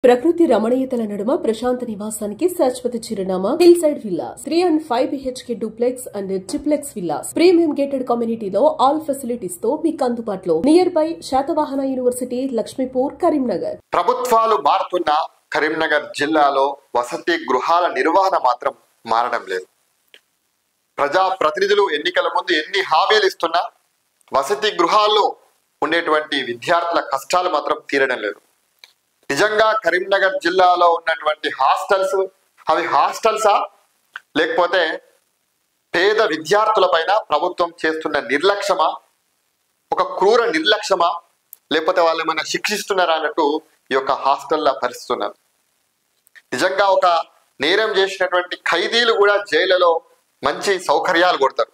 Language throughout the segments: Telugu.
ప్రకృతి రమణీయతల నడుమ ప్రశాంత నివాసానికి శాశ్వత చిరునామా hill side villas 3 and 5 BHK duplex and triplex villas premium gated కమ్యూనిటీలో ఆల్ ఫెసిలిటీస్ తో మీకు అందుబాటులో near by Satavahana university Lakshmipur Karimnagar. ప్రభుత్వాలు మారుతున్న కరీంనగర్ జిల్లాలో వసతి గృహాల నిర్వహణ మాత్రం మారడం లేదు. ప్రజా ప్రతినిధులు ఎన్నికల ముందు ఎన్ని హామీలు ఇస్తున్నా వసతి గృహాల్లో ఉండేటువంటి విద్యార్థుల కష్టాలు మాత్రం తీరడం లేదు. నిజంగా కరీంనగర్ జిల్లాలో ఉన్నటువంటి హాస్టల్స్ అవి హాస్టల్సా లేకపోతే పేద విద్యార్థుల పైన ప్రభుత్వం చేస్తున్న నిర్లక్ష్యమా, ఒక క్రూర నిర్లక్ష్యమా, లేకపోతే వాళ్ళు ఏమైనా శిక్షిస్తున్నారా అన్నట్టు ఈ యొక్క హాస్టల్ల పరిస్థితి ఉన్నారు. నిజంగా ఒక నేరం చేసినటువంటి ఖైదీలు కూడా జైలులో మంచి సౌకర్యాలు కొడతారు,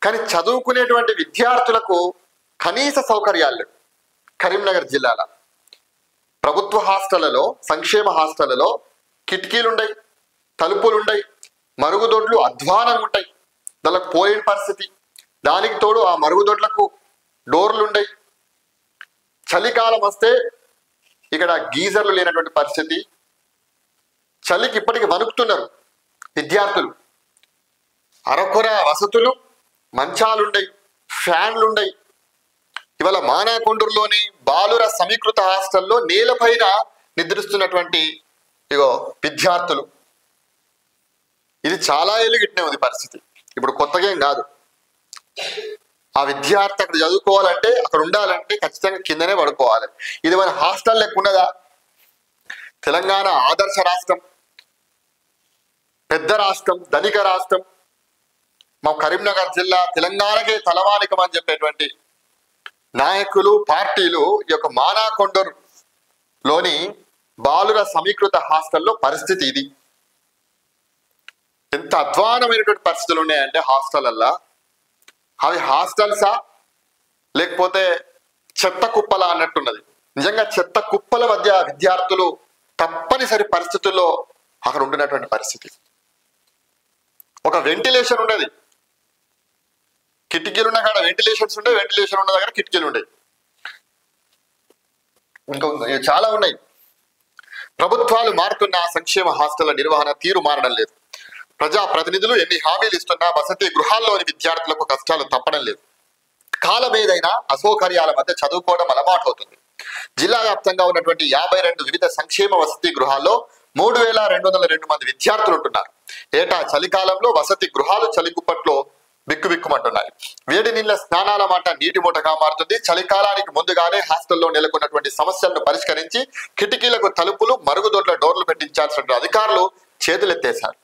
కానీ చదువుకునేటువంటి విద్యార్థులకు కనీస సౌకర్యాలు లేవు. కరీంనగర్ జిల్లాలో ప్రభుత్వ హాస్టళ్లలో, సంక్షేమ హాస్టళ్లలో కిటికీలుండయి, తలుపులుండయి, మరుగుదొడ్లు అధ్వానంగా ఉంటాయి. దానికి పోయిన పరిస్థితి. దానికి తోడు ఆ మరుగుదొడ్లకు డోర్లుండయి. చలికాలం వస్తే ఇక్కడ గీజర్లు లేనటువంటి పరిస్థితి. చలికి ఇప్పటికి వణుకుతున్నారు విద్యార్థులు. అరకొర వసతులు, మంచాలుండయి, ఫ్యాన్లుండయి. ఇవాళ మానాకొండూరులోని బాలుర సమీకృత హాస్టల్లో నేలపైన నిద్రిస్తున్నటువంటి విద్యార్థులు. ఇది చాలా ఏళ్ళు గిట్నే ఉంది పరిస్థితి. ఇప్పుడు కొత్తగా ఏం కాదు. ఆ విద్యార్థి అక్కడ చదువుకోవాలంటే, అక్కడ ఉండాలంటే ఖచ్చితంగా కిందనే పడుకోవాలి. ఇది మన హాస్టల్ లెక్క ఉన్నదా? తెలంగాణ ఆదర్శ రాష్ట్రం, పెద్ద రాష్ట్రం, ధనిక రాష్ట్రం. మా కరీంనగర్ జిల్లా తెలంగాణకే తలవానికం అని చెప్పేటువంటి నాయకులు, పార్టీలు ఈ యొక్క మానాకొండూరులోని బాలుర సమీకృత హాస్టల్లో పరిస్థితి ఇది. ఎంత అధ్వానమైనటువంటి పరిస్థితులు ఉన్నాయంటే హాస్టల్లల్లా. అవి హాస్టల్సా లేకపోతే చెత్త కుప్పలా అన్నట్టున్నది. నిజంగా చెత్త కుప్పల మధ్య విద్యార్థులు తప్పనిసరి పరిస్థితుల్లో అక్కడ ఉంటున్నటువంటి పరిస్థితి. ఒక వెంటిలేషన్ ఉండేది, కిటికీలు ఉన్న కాడ వెంటిలేషన్స్ ఉండే, వెంటిలేషన్ ఉన్న దగ్గర కిటికీలు ఉండేవి. ఇంకా చాలా ఉన్నాయి. ప్రభుత్వాలు మారుతున్న సంక్షేమ హాస్టళ్ల నిర్వహణ తీరు మారడం లేదు. ప్రజా ప్రతినిధులు ఎన్ని హామీలు ఇస్తున్నా వసతి గృహాల్లోని విద్యార్థులకు కష్టాలు తప్పడం లేదు. కాలమేదైనా అసౌకర్యాల మధ్య చదువుకోవడం అలవాటు అవుతుంది. జిల్లా వ్యాప్తంగా ఉన్నటువంటి 52 వివిధ సంక్షేమ వసతి గృహాల్లో 3202 మంది విద్యార్థులు ఉంటున్నారు. ఏటా చలికాలంలో వసతి గృహాలు చలిగుప్పట్లో బిక్కుబిక్కుమంటున్నాయి. వేడి నీళ్ల స్నానాల మాట నీటి మూటగా మారుతుంది. చలికాలానికి ముందుగానే హాస్టల్లో నెలకొన్నటువంటి సమస్యలను పరిష్కరించి కిటికీలకు తలుపులు, మరుగుదొడ్ల డోర్లు పెట్టించాల్సిన అధికారులు చేతులెత్తేశారు.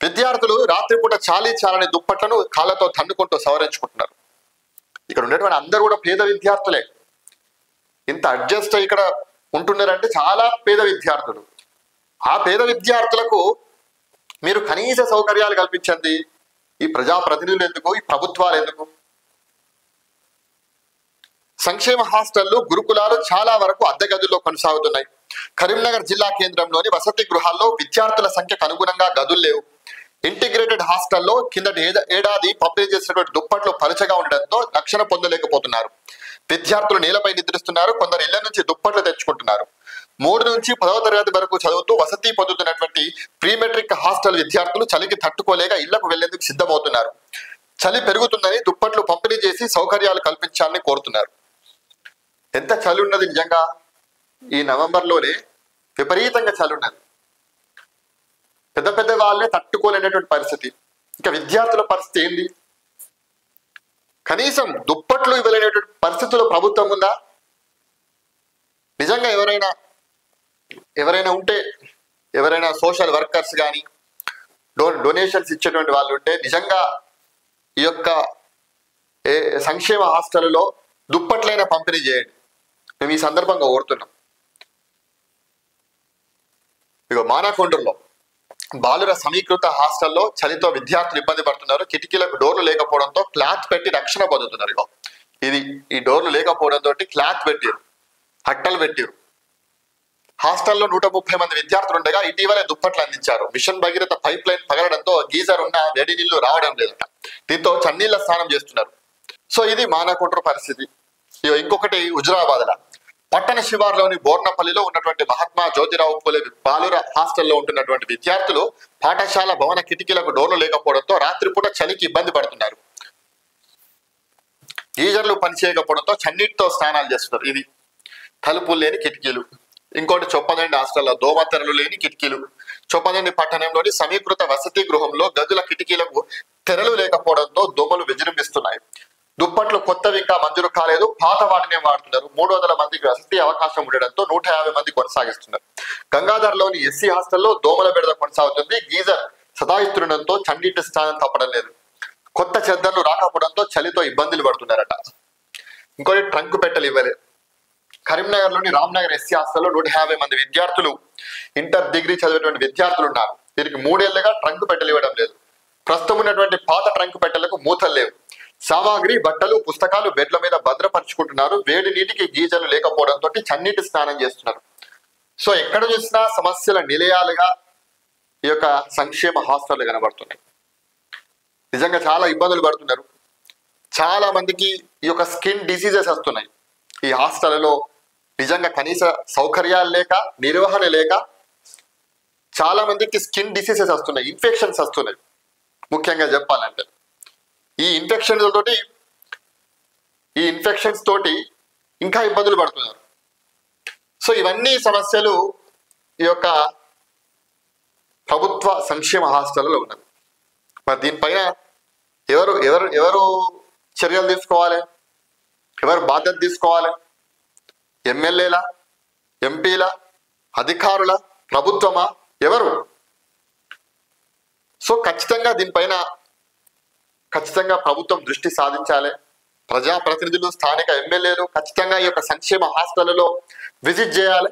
విద్యార్థులు రాత్రిపూట చాలని దుప్పట్లను కాళ్ళతో తన్నుకుంటూ సవరించుకుంటున్నారు. ఇక్కడ ఉండేటువంటి అందరూ కూడా పేద విద్యార్థులే. ఇంత అడ్జస్ట్ అయ్యి ఇక్కడ ఉంటున్నారంటే చాలా పేద విద్యార్థులు. ఆ పేద విద్యార్థులకు మీరు కనీస సౌకర్యాలు కల్పించండి. ఈ ప్రజాప్రతినిధులు ఎందుకు, ఈ ప్రభుత్వాలు ఎందుకు? సంక్షేమ హాస్టళ్లు, గురుకులాలు చాలా వరకు అద్దె గదుల్లో కొనసాగుతున్నాయి. కరీంనగర్ జిల్లా కేంద్రంలోని వసతి గృహాల్లో విద్యార్థుల సంఖ్యకు అనుగుణంగా గదులు లేవు. ఇంటిగ్రేటెడ్ హాస్టల్లో కిందటి ఏడాది పంపిణీ చేసినటువంటి దుప్పట్లు పలుచగా ఉండడంతో రక్షణ పొందలేకపోతున్నారు. విద్యార్థులు నేలపై నిద్రిస్తున్నారు. కొందరు ఇళ్ల నుంచి దుప్పట్లు తెచ్చుకుంటున్నారు. 3 నుంచి 10వ తరగతి వరకు చదువుతూ వసతి పొందుతున్నటువంటి ప్రీ మెట్రిక్ హాస్టల్ విద్యార్థులు చలికి తట్టుకోలేక ఇళ్లకు వెళ్లేందుకు సిద్ధమవుతున్నారు. చలి పెరుగుతుందని దుప్పట్లు పంపిణీ చేసి సౌకర్యాలు కల్పించాలని కోరుతున్నారు. ఎంత చలి ఉన్నది నిజంగా! ఈ నవంబర్లోనే విపరీతంగా చలి ఉన్నది. పెద్ద పెద్ద వాళ్ళే తట్టుకోలేనటువంటి పరిస్థితి. ఇంకా విద్యార్థుల పరిస్థితి ఏంది? కనీసం దుప్పట్లు ఇవ్వలేనటువంటి పరిస్థితుల్లో ప్రభుత్వం ఉందా? నిజంగా ఎవరైనా ఉంటే, ఎవరైనా సోషల్ వర్కర్స్ కానీ డొనేషన్స్ ఇచ్చేటువంటి వాళ్ళు ఉంటే నిజంగా ఈ యొక్క సంక్షేమ హాస్టల్లో దుప్పట్లైనా పంపిణీ చేయండి. మేము ఈ సందర్భంగా కోరుతున్నాం. మానాకొండూరులో బాలుర సమీకృత హాస్టల్లో చలితో విద్యార్థులు ఇబ్బంది పడుతున్నారు. కిటికీలకు డోర్లు లేకపోవడంతో క్లాత్ పెట్టి రక్షణ పొందుతున్నారు. ఈ డోర్లు లేకపోవడంతో క్లాత్ పెట్టారు, అట్టలు పెట్టారు. హాస్టల్లో 130 మంది విద్యార్థులు ఉండగా ఇటీవలే దుప్పట్లు అందించారు. మిషన్ భగీరథ పైప్ లైన్ పగలడంతో గీజర్ ఉన్న వేడి నీళ్లు రావడం లేదట. దీంతో చన్నీళ్ల స్నానం చేస్తున్నారు. సో ఇది మానాకొండూరు పరిస్థితి. ఇంకొకటి హుజురాబాద్ల పట్టణ శివార్లోని బోర్నపల్లిలో ఉన్నటువంటి మహాత్మా జ్యోతిరావు పూలే బాలుర హాస్టల్లో ఉంటున్నటువంటి విద్యార్థులు పాఠశాల భవన కిటికీలకు డోర్లు లేకపోవడంతో రాత్రిపూట చలికి ఇబ్బంది పడుతున్నారు. గీజర్లు పనిచేయకపోవడంతో చన్నీటితో స్నానాలు చేస్తున్నారు. ఇది తలుపులు లేని కిటికీలు. ఇంకోటి చొప్పదండి హాస్టల్లో దోమతెరలు లేని కిటికీలు. చొప్పదండి పట్టణంలోని సమీకృత వసతి గృహంలో గదుల కిటికీలకు తెరలు లేకపోవడంతో దోమలు విజృంభిస్తున్నాయి. దుప్పట్లు కొత్తవి ఇంకా మంజూరు కాలేదు, పాత వాటినే వాడుతున్నారు. 300 మందికి వసతి అవకాశం ఉండడంతో 150 మంది కొనసాగిస్తున్నారు. గంగాధర్లోని ఎస్సీ హాస్టల్లో దోమల బెడద కొనసాగుతుంది. గీజర్ సతాయిస్తుండడంతో చన్నీటి స్నానం తప్పడం లేదు. కొత్త చెద్దర్లు రాకపోవడంతో చలితో ఇబ్బందులు పడుతున్నారట. ఇంకోటి ట్రంక్ పెట్టెలు ఇవ్వలేదు. కరీంనగర్లోని రామ్నగర్ ఎస్సీ హాస్టల్లో 150 మంది విద్యార్థులు ఇంటర్ డిగ్రీ చదివేటువంటి విద్యార్థులు ఉన్నారు. వీరికి 3 ఏళ్లుగా ట్రంక్ పెట్టెలు ఇవ్వడం లేదు. ప్రస్తుతం ఉన్నటువంటి పాత ట్రంక్ పెట్టెలకు మూతలు లేవు. సామాగ్రి, బట్టలు, పుస్తకాలు బెడ్ల మీద భద్రపరుచుకుంటున్నారు. వేడి నీటికి గీజర్లు లేకపోవడంతో చన్నీటి స్నానం చేస్తున్నారు. సో ఎక్కడ చూసినా సమస్యల నిలయాలుగా ఈ యొక్క సంక్షేమ హాస్టళ్లు కనబడుతున్నాయి. నిజంగా చాలా ఇబ్బందులు పడుతున్నారు. చాలా మందికి ఈ యొక్క స్కిన్ డిసీజెస్ వస్తున్నాయి. ఈ హాస్టల్లో నిజంగా కనీస సౌకర్యాలు లేక, నిర్వహణ లేక చాలా మందికి స్కిన్ డిసీజెస్ వస్తున్నాయి, ఇన్ఫెక్షన్స్ వస్తున్నాయి. ముఖ్యంగా చెప్పాలంటే ఈ ఇన్ఫెక్షన్స్ తోటి ఇంకా ఇబ్బందులు పడుతున్నారు. సో ఇవన్నీ సమస్యలు ఈ యొక్క ప్రభుత్వ సంక్షేమ హాస్టల్లో ఉన్నది. మరి దీనిపైన ఎవరు ఎవరు ఎవరు చర్యలు తీసుకోవాలి? ఎవరు బాధ్యత తీసుకోవాలి? ఎమ్మెల్యేల, ఎంపీల, అధికారుల, ప్రభుత్వమా, ఎవరు? సో ఖచ్చితంగా దీనిపైన ప్రభుత్వం దృష్టి సాధించాలి. ప్రజాప్రతినిధులు, స్థానిక ఎమ్మెల్యేలు ఖచ్చితంగా ఈ యొక్క సంక్షేమ హాస్టళ్లలో విజిట్ చేయాలి.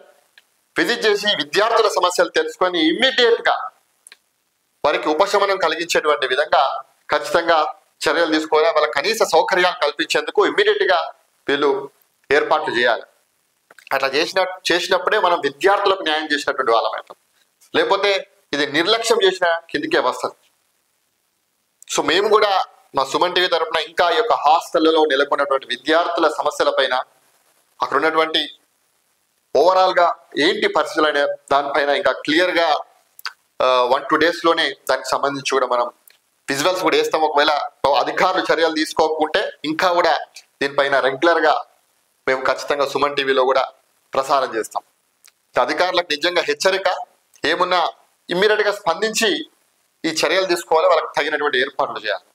విజిట్ చేసి విద్యార్థుల సమస్యలు తెలుసుకొని ఇమ్మీడియట్ గా వారికి ఉపశమనం కలిగించేటువంటి విధంగా ఖచ్చితంగా చర్యలు తీసుకోవాలి. వాళ్ళ కనీస సౌకర్యాలు కల్పించేందుకు ఇమ్మీడియట్ గా వీళ్ళు ఏర్పాట్లు చేయాలి. అట్లా చేసినప్పుడే మనం విద్యార్థులకు న్యాయం చేసినటువంటి వాళ్ళం అవుతాం. లేకపోతే ఇది నిర్లక్ష్యం చేసిన కిందికే వస్తుంది. సో మేము కూడా మా సుమన్ టీవీ తరఫున ఇంకా ఈ యొక్క హాస్టళ్లలో నెలకొన్నటువంటి విద్యార్థుల సమస్యల పైన, అక్కడ ఉన్నటువంటి ఓవరాల్ గా ఏంటి పరిస్థితులు అనే దానిపైన ఇంకా క్లియర్ గా 1-2 days లోనే దానికి సంబంధించి కూడా మనం విజువల్స్ కూడా వేస్తాం. ఒకవేళ అధికారులు చర్యలు తీసుకోకుంటే ఇంకా కూడా దీనిపైన రెగ్యులర్ గా మేము ఖచ్చితంగా సుమన్ టీవీలో కూడా ప్రసారం చేస్తాం. అధికారులకు నిజంగా హెచ్చరిక, ఏమున్నా ఇమ్మీడియట్ గా స్పందించి ఈ చర్యలు తీసుకోవాలి, వాళ్ళకి తగినటువంటి ఏర్పాట్లు చేయాలి.